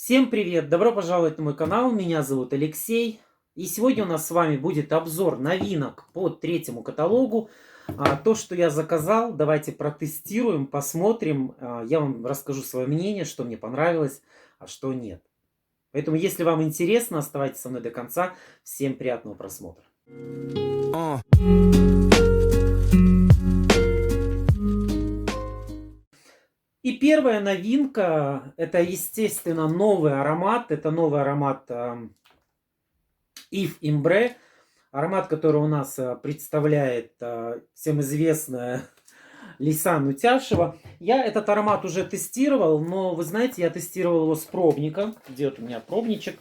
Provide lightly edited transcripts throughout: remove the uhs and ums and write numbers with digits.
Всем привет! Добро пожаловать на мой канал. Меня зовут Алексей. И сегодня у нас с вами будет обзор новинок по третьему каталогу. То, что я заказал, давайте протестируем, посмотрим. Я вам расскажу свое мнение, что мне понравилось, а что нет. Поэтому, если вам интересно, оставайтесь со мной до конца. Всем приятного просмотра. И первая новинка, это, естественно, новый аромат. Это новый аромат Yves Imbre. Аромат, который у нас представляет всем известная Лейсан Утяшева. Я этот аромат уже тестировал, но вы знаете, я тестировал его с пробника. Где вот у меня пробничек?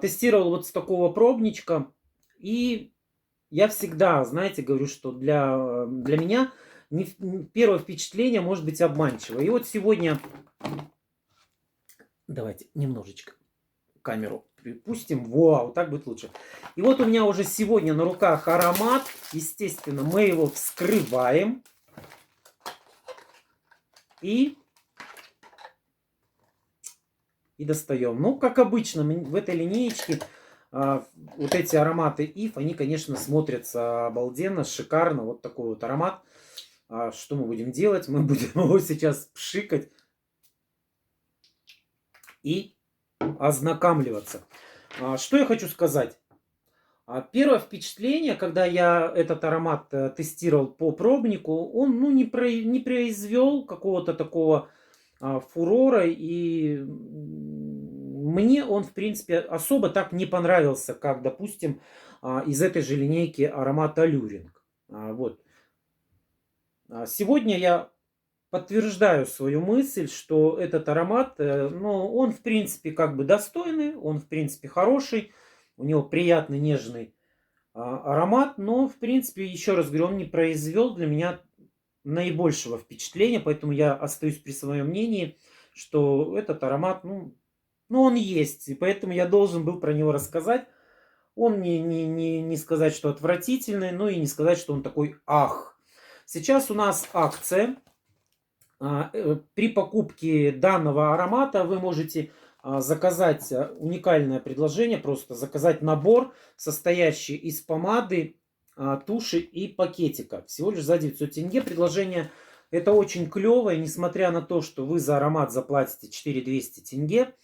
Тестировал вот с такого пробничка. И я всегда, знаете, говорю, что для меня первое впечатление может быть обманчиво. И вот сегодня, давайте немножечко камеру припустим. Вау, так будет лучше. И вот у меня уже сегодня на руках аромат. Естественно, мы его вскрываем. И достаем. Ну, как обычно, в этой линеечке вот эти ароматы Yves, они, конечно, смотрятся обалденно, шикарно. Вот такой вот аромат. Что мы будем делать? Мы будем его сейчас пшикать и ознакомливаться. Что я хочу сказать? Первое впечатление, когда я этот аромат тестировал по пробнику, он не произвел какого-то такого фурора. И мне он, в принципе, особо так не понравился, как, допустим, из этой же линейки аромат Алюринг. Вот. Сегодня я подтверждаю свою мысль, что этот аромат, ну, он, в принципе, как бы достойный, он, в принципе, хороший, у него приятный, нежный аромат, но, в принципе, еще раз говорю, он не произвел для меня наибольшего впечатления, поэтому я остаюсь при своем мнении, что этот аромат, ну он есть, и поэтому я должен был про него рассказать. Он не сказать, что отвратительный, но и не сказать, что он такой ах. Сейчас у нас акция. При покупке данного аромата вы можете заказать уникальное предложение, просто заказать набор, состоящий из помады, туши и пакетика. Всего лишь за 900 тенге. Предложение это очень клевое, несмотря на то, что вы за аромат заплатите 4200 тенге.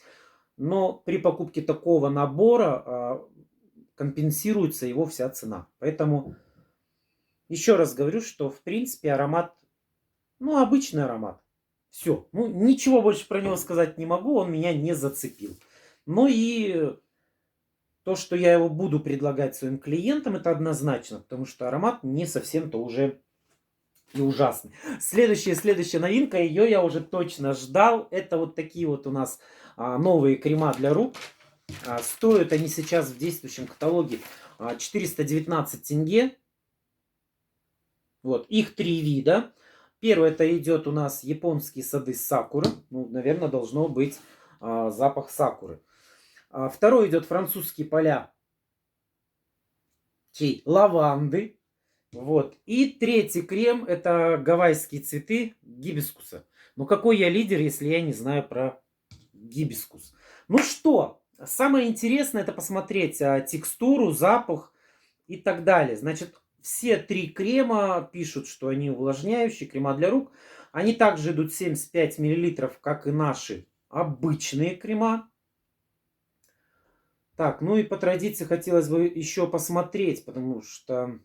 Но при покупке такого набора компенсируется его вся цена. Поэтому еще раз говорю, что в принципе аромат, ну, обычный аромат. Все. Ну, ничего больше про него сказать не могу. Он меня не зацепил. Ну и то, что я его буду предлагать своим клиентам, это однозначно. Потому что аромат не совсем-то уже и ужасный. Следующая новинка. Ее я уже точно ждал. Это вот такие вот у нас новые крема для рук. Стоят они сейчас в действующем каталоге 419 тенге. Вот. Их 3 вида. Первый это идет у нас японские сады сакуры. Ну, наверное, должно быть запах сакуры. Второй идет французские поля лаванды. Вот. И третий крем это гавайские цветы гибискуса. Ну какой я лидер, если я не знаю про гибискус? Ну что, самое интересное это посмотреть текстуру, запах и так далее. Значит, все 3 крема пишут, что они увлажняющие, крема для рук. Они также идут 75 мл, как и наши обычные крема. Так, ну и по традиции хотелось бы еще посмотреть, потому что...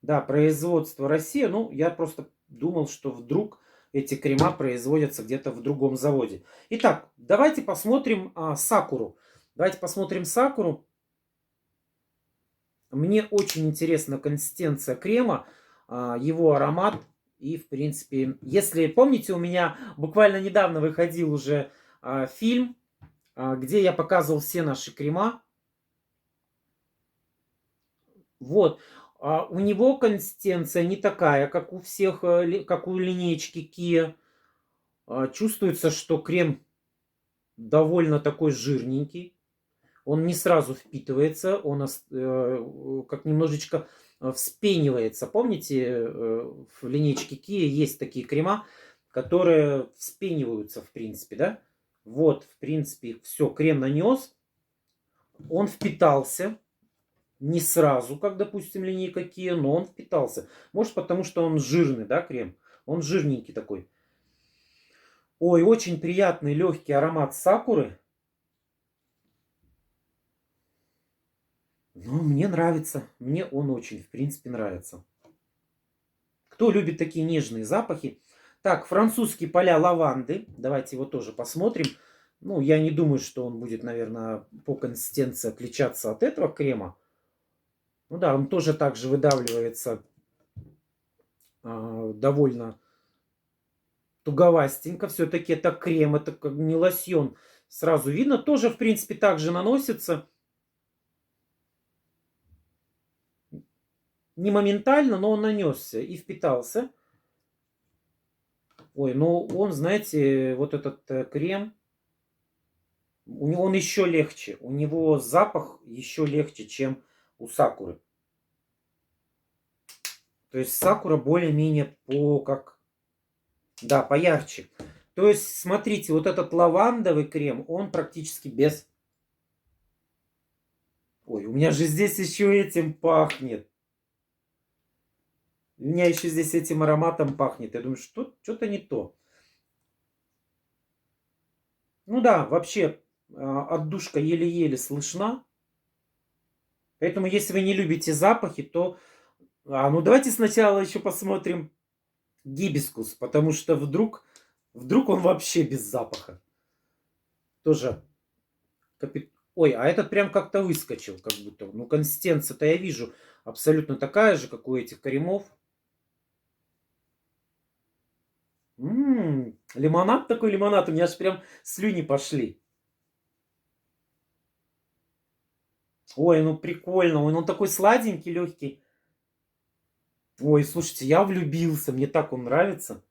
Да, производство Россия. Ну, я просто думал, что вдруг эти крема производятся где-то в другом заводе. Итак, давайте посмотрим сакуру. Давайте посмотрим сакуру. Мне очень интересна консистенция крема, его аромат. И, в принципе, если помните, у меня буквально недавно выходил уже фильм, где я показывал все наши крема. Вот. У него консистенция не такая, как у всех, как у линеечки Kia. Чувствуется, что крем довольно такой жирненький. Он не сразу впитывается, он как немножечко вспенивается. Помните, в линейке Kia есть такие крема, которые вспениваются, в принципе, да. Вот, в принципе, все, крем нанес. Он впитался. Не сразу, как, допустим, линейка Kia, но он впитался. Может, потому что он жирный, да, крем? Он жирненький такой. Ой, очень приятный легкий аромат сакуры. Ну, мне нравится. Мне он очень, в принципе, нравится. Кто любит такие нежные запахи? Так, французские поля лаванды. Давайте его тоже посмотрим. Ну, я не думаю, что он будет, наверное, по консистенции отличаться от этого крема. Ну да, он тоже также выдавливается довольно туговастенько. Все-таки это крем, это как не лосьон. Сразу видно. Тоже, в принципе, также наносится. Не моментально, но он нанесся и впитался. Ой, ну он, знаете, вот этот крем, у него он еще легче. У него запах еще легче, чем у сакуры. То есть сакура более-менее да, поярче. То есть, смотрите, вот этот лавандовый крем, он практически без... Ой, у меня же здесь еще этим пахнет. У меня еще здесь этим ароматом пахнет. Я думаю, что-то не то. Ну да, вообще отдушка еле-еле слышна. Поэтому, если вы не любите запахи, то... ну давайте сначала еще посмотрим гибискус, потому что вдруг он вообще без запаха. Тоже Ой, а этот прям как-то выскочил, как будто. Ну, консистенция-то я вижу абсолютно такая же, как у этих кремов. Лимонад такой, лимонад. У меня аж прям слюни пошли. Ой, ну прикольно. Он такой сладенький, легкий. Ой, слушайте, я влюбился. Мне так он нравится.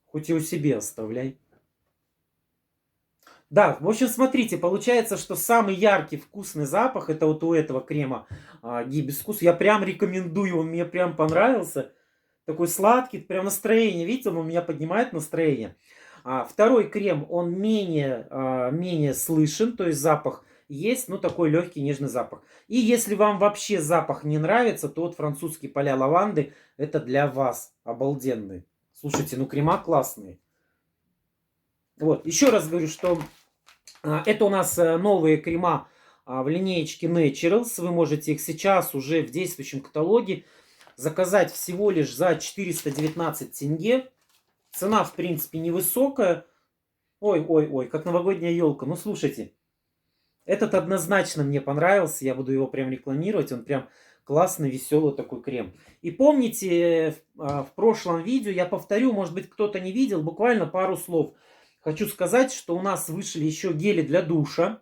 Хоть его себе оставляй. Да, в общем, смотрите, получается, что самый яркий вкусный запах это вот у этого крема гибискус. Я прям рекомендую, он мне прям понравился. Такой сладкий, прям настроение, видите, он у меня поднимает настроение. Второй крем, он менее слышен, то есть запах есть, ну такой легкий нежный запах. И если вам вообще запах не нравится, то вот французские поля лаванды, это для вас обалденный. Слушайте, ну крема классные. Вот, еще раз говорю, что это у нас новые крема в линеечке Naturals. Вы можете их сейчас уже в действующем каталоге заказать всего лишь за 419 тенге. Цена, в принципе, невысокая. Ой, как новогодняя елка. Ну, слушайте, этот однозначно мне понравился. Я буду его прям рекламировать. Он прям классный, веселый такой крем. И помните, в прошлом видео, я повторю, может быть, кто-то не видел, буквально пару слов. Хочу сказать, что у нас вышли еще гели для душа.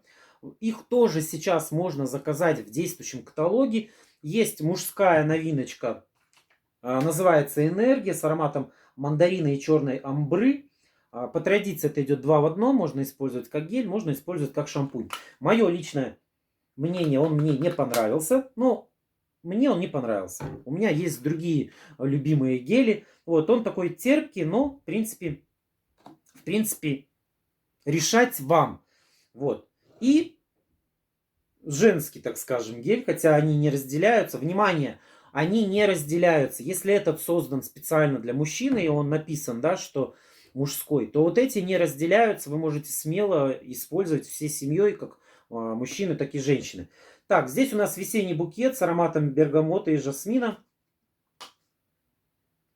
Их тоже сейчас можно заказать в действующем каталоге. Есть мужская новиночка, называется «Энергия» с ароматом мандарина и черной амбры. По традиции это идет 2 в 1. Можно использовать как гель, можно использовать как шампунь. Мое личное мнение, он мне не понравился. Но мне он не понравился. У меня есть другие любимые гели. Вот, он такой терпкий, но в принципе, решать вам. Вот. И женский, так скажем, гель, хотя они не разделяются. Внимание, они не разделяются. Если этот создан специально для мужчины, и он написан, да, что мужской, то вот эти не разделяются. Вы можете смело использовать всей семьей, как мужчины, так и женщины. Так, здесь у нас весенний букет с ароматом бергамота и жасмина.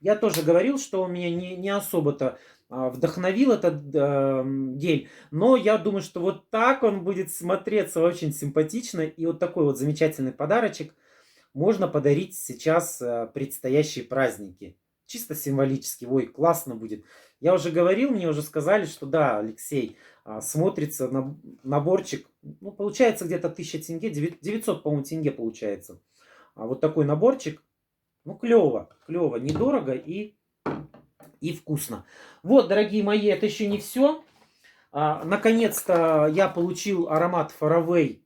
Я тоже говорил, что он меня не особо-то вдохновил этот гель, но я думаю, что вот так он будет смотреться очень симпатично. И вот такой вот замечательный подарочек можно подарить сейчас предстоящие праздники. Чисто символически. Ой, классно будет. Я уже говорил, мне уже сказали, что да, Алексей, смотрится наборчик, ну, получается где-то 1000 тенге, 900, по-моему, тенге получается. Вот такой наборчик. Ну, клево, недорого и вкусно. Вот, дорогие мои, это еще не все. Наконец-то я получил аромат Faraway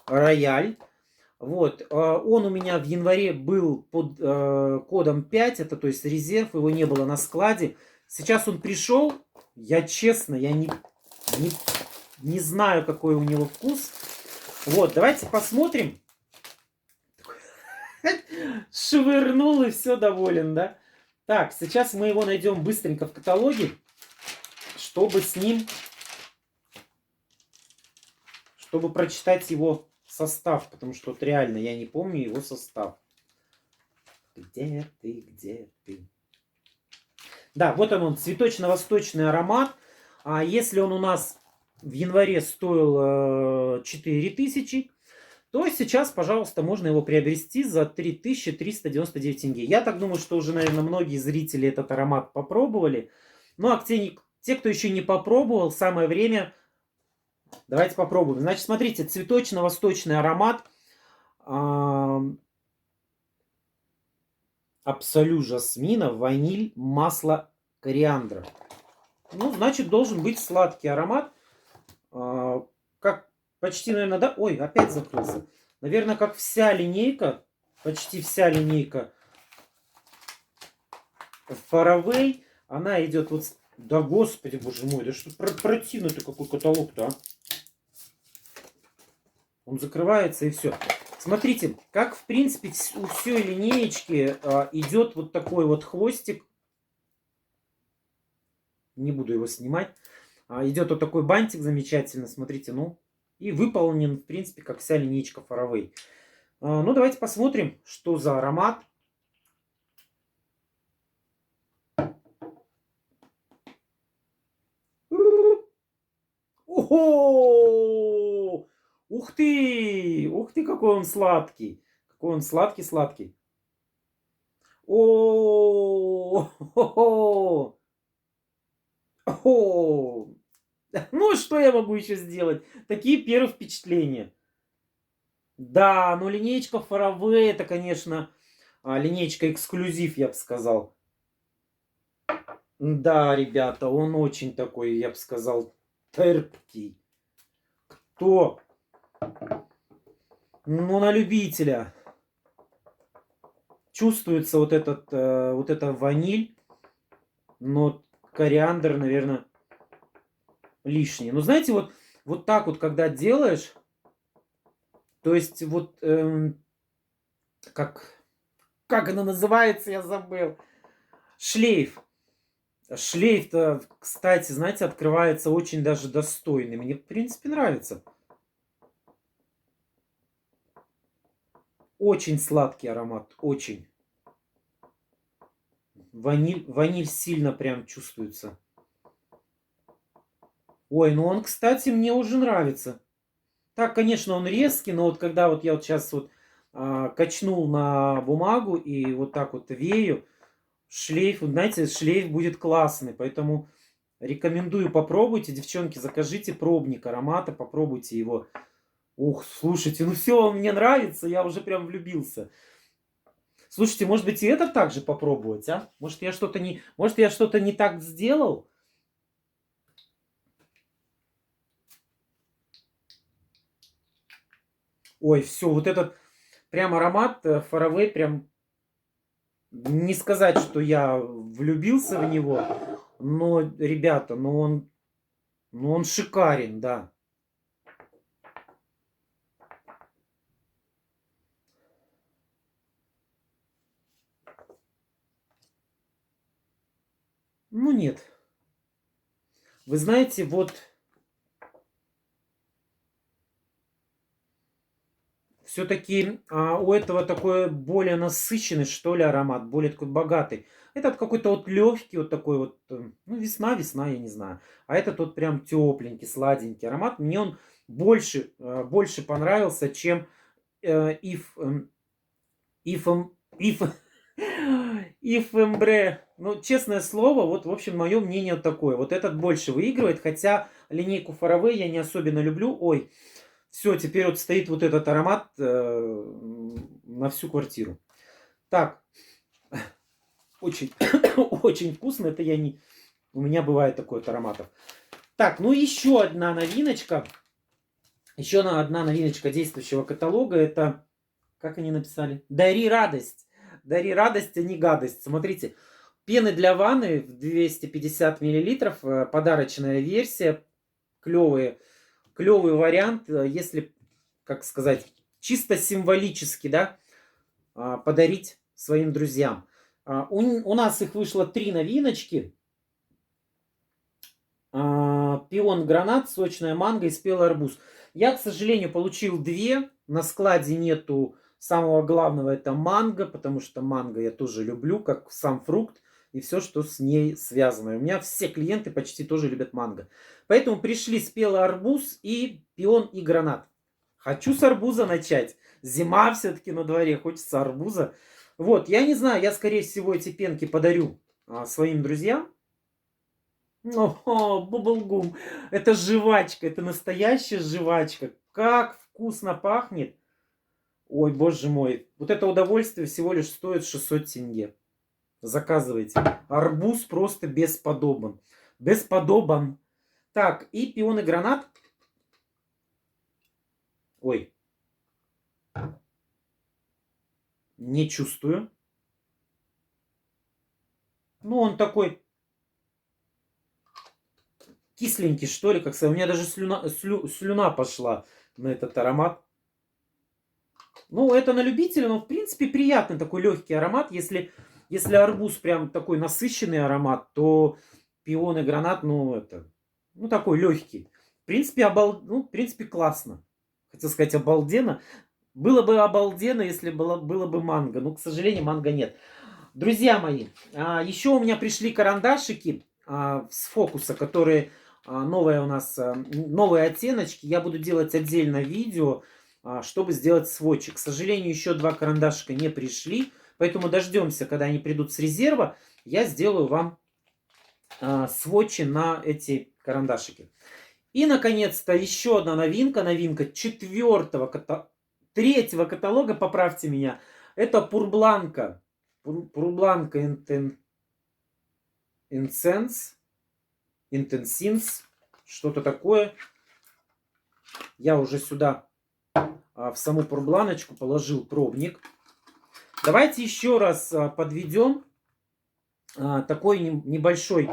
Royal. Вот, он у меня в январе был под кодом 5, это то есть резерв, его не было на складе. Сейчас он пришел, я честно, я не, не знаю, какой у него вкус. Вот, давайте посмотрим. Швырнул и все, доволен, да? Так, сейчас мы его найдем быстренько в каталоге, чтобы с ним, чтобы прочитать его состав, потому что вот реально я не помню его состав. Где ты, где ты? Да, вот он, цветочно-восточный аромат. А если он у нас в январе стоил 4000, то сейчас, пожалуйста, можно его приобрести за 3399 тенге. Я так думаю, что уже, наверное, многие зрители этот аромат попробовали. Ну, а те, кто еще не попробовал, самое время. Давайте попробуем. Значит, смотрите, цветочно-восточный аромат. Абсолю жасмина, ваниль, масло кориандра. Ну, значит, должен быть сладкий аромат. Как почти, наверное, да? Ой, опять закрылся. Наверное, как вся линейка, почти вся линейка Faraway, она идет вот... Да, господи, боже мой, да что противный-то какой каталог-то, а? Он закрывается и все. Смотрите, как в принципе у всей линеечки идет вот такой вот хвостик. Не буду его снимать. Идет вот такой бантик замечательно, смотрите, ну. И выполнен, в принципе, как вся линейка Faraway. Ну, давайте посмотрим, что за аромат. Ого! Ух ты! Ух ты, какой он сладкий! Какой он сладкий-сладкий. О! О! Ну, что я могу еще сделать? Такие первые впечатления. Да, ну линеечка Faraway, это, конечно, линеечка эксклюзив, я бы сказал. Да, ребята, он очень такой, я бы сказал, терпкий. Кто? Ну, на любителя. Чувствуется вот эта ваниль, но кориандр, наверное, лишний. Но знаете, вот так вот, когда делаешь, то есть вот как она называется, я забыл. Шлейф. Шлейф-то, кстати, знаете, открывается очень даже достойный. Мне, в принципе, нравится. Очень сладкий аромат, очень. Ваниль сильно прям чувствуется. Ой, ну он, кстати, мне уже нравится. Так, конечно, он резкий, но вот когда вот я вот сейчас вот качнул на бумагу и вот так вот вею, шлейф, знаете, шлейф будет классный, поэтому рекомендую, попробуйте, девчонки, закажите пробник аромата, попробуйте его. Ух, слушайте, ну все, он мне нравится, я уже прям влюбился. Слушайте, может быть и это также попробовать, а? Может я что-то не так сделал? Ой, все, вот этот прям аромат Faraway, прям не сказать, что я влюбился в него, но, ребята, ну он шикарен, да. Ну нет. Вы знаете, вот все-таки у этого такой более насыщенный, что ли, аромат, более такой богатый. Этот какой-то вот легкий, вот такой вот, ну, весна, я не знаю. А этот вот прям тепленький, сладенький аромат. Мне он больше понравился, чем If, if, if, if Embre. Ну, честное слово, вот, в общем, мое мнение такое. Вот этот больше выигрывает, хотя линейку Faraway я не особенно люблю. Ой, все, теперь вот стоит вот этот аромат на всю квартиру. Так, очень, очень вкусно. Это я не... У меня бывает такой вот ароматов. Так, ну еще одна новиночка. Еще одна новиночка действующего каталога. Это Как они написали? Дари радость. Дари радость, а не гадость. Смотрите, пены для ванны в 250 миллилитров, подарочная версия, клевый, клевый вариант, если, как сказать, чисто символически, да, подарить своим друзьям. У нас их вышло 3 новиночки. Пион гранат, сочная манго и спелый арбуз. Я, к сожалению, получил 2. На складе нету самого главного, это манго, потому что манго я тоже люблю, как сам фрукт и все, что с ней связано. У меня все клиенты почти тоже любят манго. Поэтому пришли спелый арбуз и пион и гранат. Хочу с арбуза начать. Зима все-таки на дворе, хочется арбуза. Вот, я не знаю, я скорее всего эти пенки подарю своим друзьям. О, бублгум. Это жвачка, это настоящая жвачка. Как вкусно пахнет. Ой, боже мой. Вот это удовольствие всего лишь стоит 600 тенге. Заказывайте. Арбуз просто бесподобен. Бесподобен. Так, и пион и гранат. Ой. Не чувствую. Ну, он такой кисленький, что ли, как сказать. У меня даже слюна пошла на этот аромат. Ну, это на любителя, но в принципе приятный такой легкий аромат. Если арбуз прям такой насыщенный аромат, то пион и гранат, ну, это, ну, такой легкий. В принципе, ну, в принципе, классно. Хотел сказать, обалденно. Было бы обалденно, если было бы манго. Но, к сожалению, манго нет. Друзья мои, еще у меня пришли карандашики с фокуса, которые новые у нас, новые оттеночки. Я буду делать отдельно видео, чтобы сделать сводчик. К сожалению, еще 2 карандашика не пришли, поэтому дождемся, когда они придут с резерва. Я сделаю вам сводчи на эти карандашики. И, наконец-то, еще одна новинка. Новинка 3-го каталога, поправьте меня. Это Пурбланка. Пурбланка Интенсинс. Что-то такое. Я уже сюда в саму пурбланочку положил пробник. Давайте еще раз подведем такой небольшой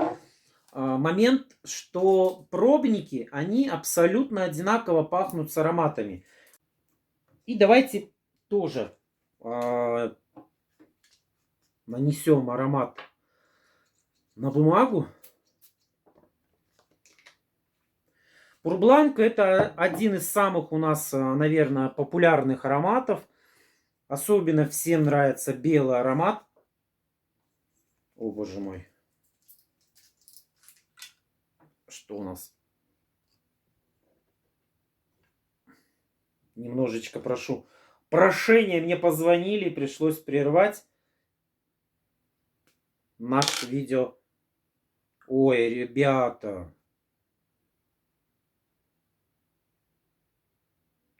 момент, что пробники, они абсолютно одинаково пахнут с ароматами. И давайте тоже нанесем аромат на бумагу. Пурбланка — это один из самых у нас, наверное, популярных ароматов. Особенно всем нравится белый аромат. О, боже мой. Что у нас? Немножечко прошу прошения. Мне позвонили, пришлось прервать наше видео. Ой, ребята.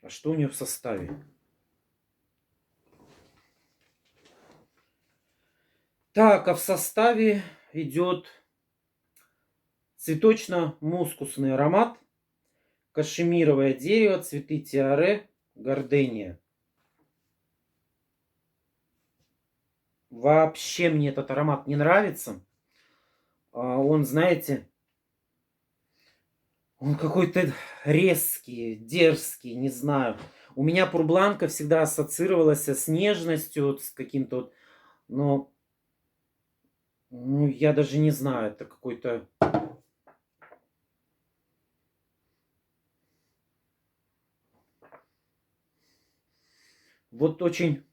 А что у нее в составе? Так, а в составе идет цветочно-мускусный аромат, кашемировое дерево, цветы тиаре, гордения. Вообще мне этот аромат не нравится. Он, знаете, он какой-то резкий, дерзкий, не знаю. У меня пурбланка всегда ассоциировалась с нежностью, с каким-то вот, но ну, я даже не знаю, это какой-то... Вот очень...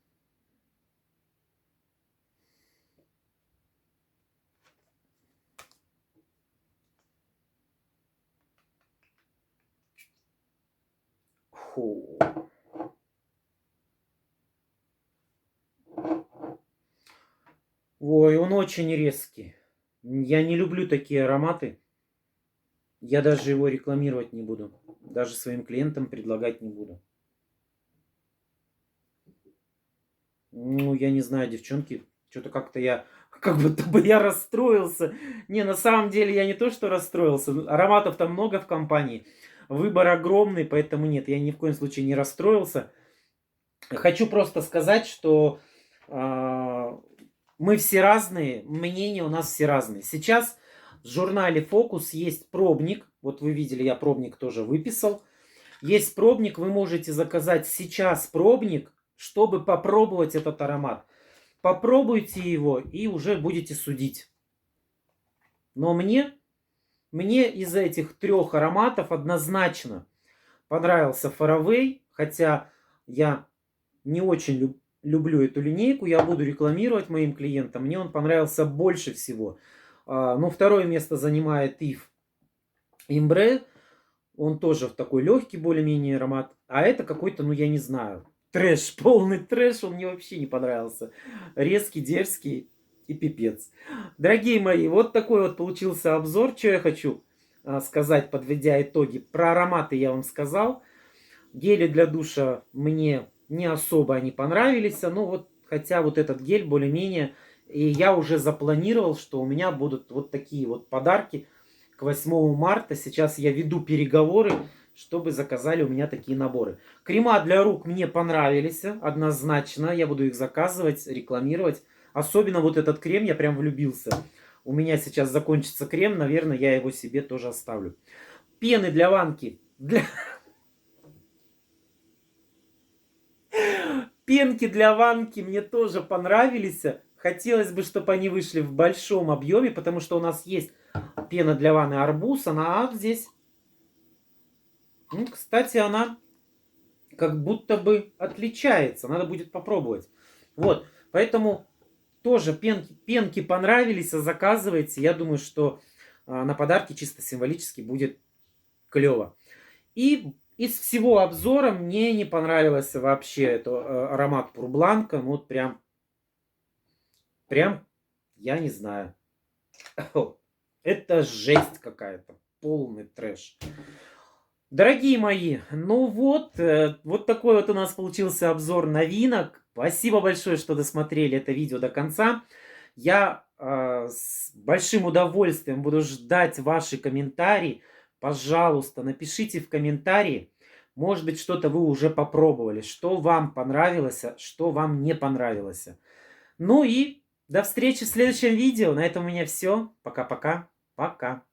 Фу. Ой, он очень резкий. Я не люблю такие ароматы. Я даже его рекламировать не буду. Даже своим клиентам предлагать не буду. Ну, я не знаю, девчонки. Что-то как-то я... Как будто бы я расстроился. Не, на самом деле я не то, что расстроился. Ароматов там много в компании. Выбор огромный, поэтому нет, я ни в коем случае не расстроился. Хочу просто сказать, что мы все разные, мнения у нас все разные. Сейчас в журнале Focus есть пробник. Вот вы видели, я пробник тоже выписал. Есть пробник, вы можете заказать сейчас пробник, чтобы попробовать этот аромат. Попробуйте его и уже будете судить. Но мне из этих 3 ароматов однозначно понравился Faraway, хотя я не очень люблю эту линейку, я буду рекламировать моим клиентам, мне он понравился больше всего. Но второе место занимает Ив Имбре, он тоже в такой легкий более-менее аромат, а это какой-то, ну я не знаю, трэш, полный трэш, он мне вообще не понравился. Резкий, дерзкий и пипец. Дорогие мои, вот такой вот получился обзор, что я хочу сказать, подведя итоги. Про ароматы я вам сказал. Гели для душа мне не особо они понравились. Ну вот, хотя вот этот гель более-менее. И я уже запланировал, что у меня будут вот такие вот подарки к 8 марта. Сейчас я веду переговоры, чтобы заказали у меня такие наборы. Крема для рук мне понравились, однозначно. Я буду их заказывать, рекламировать. Особенно вот этот крем, я прям влюбился. У меня сейчас закончится крем, наверное, я его себе тоже оставлю. Пены для ванки. Пенки для ванки мне тоже понравились. Хотелось бы, чтобы они вышли в большом объеме, потому что у нас есть пена для ванны арбуз. Она здесь. Ну, кстати, она как будто бы отличается. Надо будет попробовать. Вот, поэтому тоже пенки понравились, заказывайте. Я думаю, что на подарки чисто символически будет клево. И из всего обзора мне не понравился вообще этот аромат Пурбланка. Ну вот прям, я не знаю. Это жесть какая-то. Полный трэш. Дорогие мои, ну вот, вот такой вот у нас получился обзор новинок. Спасибо большое, что досмотрели это видео до конца. Я с большим удовольствием буду ждать ваши комментарии. Пожалуйста, напишите в комментарии. Может быть, что-то вы уже попробовали. Что вам понравилось, что вам не понравилось. Ну и до встречи в следующем видео. На этом у меня все. Пока-пока. Пока.